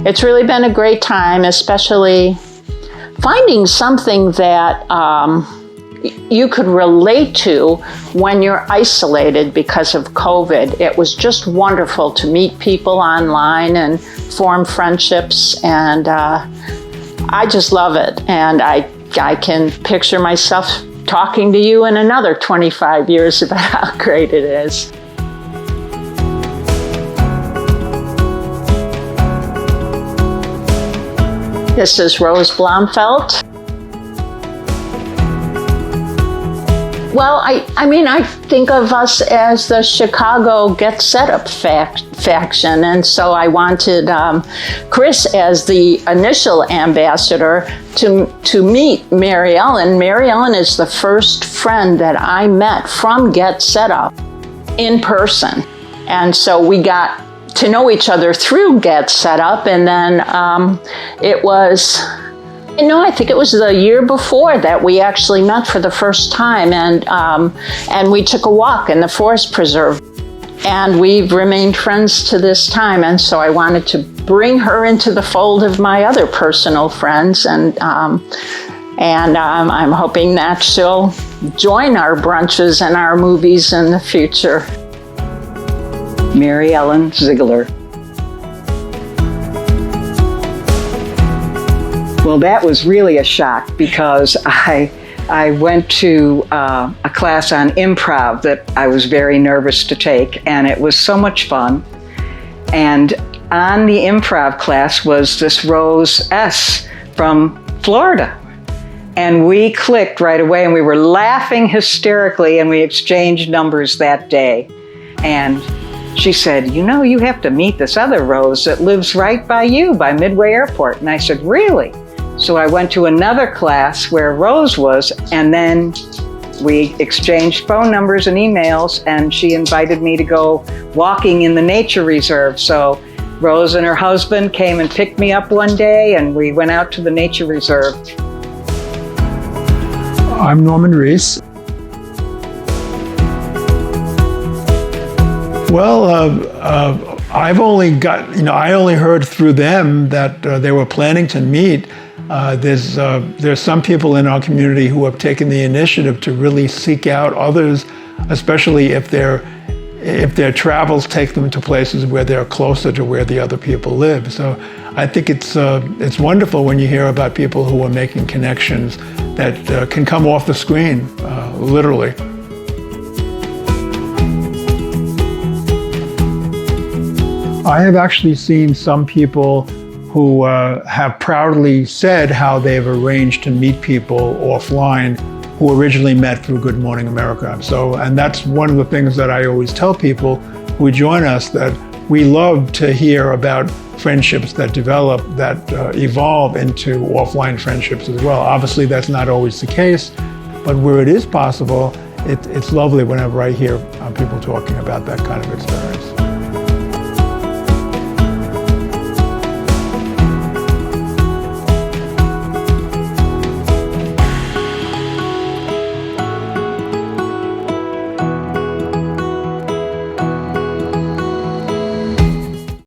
it's really been a great time, especially finding something that you could relate to when you're isolated because of COVID. It was just wonderful to meet people online and form friendships, and I just love it. And I can picture myself talking to you in another 25 years about how great it is. This is Rose Blomfeld. Well, I think of us as the Chicago GetSetUp faction, and so I wanted Chris as the initial ambassador to meet Mary Ellen. Mary Ellen is the first friend that I met from GetSetUp in person, and so we got to know each other through GetSetUp, and then I think it was the year before that we actually met for the first time, and we took a walk in the forest preserve, and we've remained friends to this time. And so I wanted to bring her into the fold of my other personal friends, and I'm hoping that she'll join our brunches and our movies in the future. Mary Ellen Ziegler. Well, that was really a shock, because I went to a class on improv that I was very nervous to take, and it was so much fun. And on the improv class was this Rose S. from Florida. And we clicked right away, and we were laughing hysterically, and we exchanged numbers that day. And she said, you have to meet this other Rose that lives right by you, by Midway Airport. And I said, really? So I went to another class where Rose was, and then we exchanged phone numbers and emails, and she invited me to go walking in the nature reserve. So Rose and her husband came and picked me up one day, and we went out to the nature reserve. I'm Norman Reese. Well, I've only I only heard through them that they were planning to meet. There's some people in our community who have taken the initiative to really seek out others, especially if their travels take them to places where they're closer to where the other people live. So I think it's wonderful when you hear about people who are making connections that can come off the screen, literally. I have actually seen some people who have proudly said how they've arranged to meet people offline who originally met through Good Morning America. And that's one of the things that I always tell people who join us, that we love to hear about friendships that develop, that evolve into offline friendships as well. Obviously, that's not always the case, but where it is possible, it's lovely whenever I hear people talking about that kind of experience.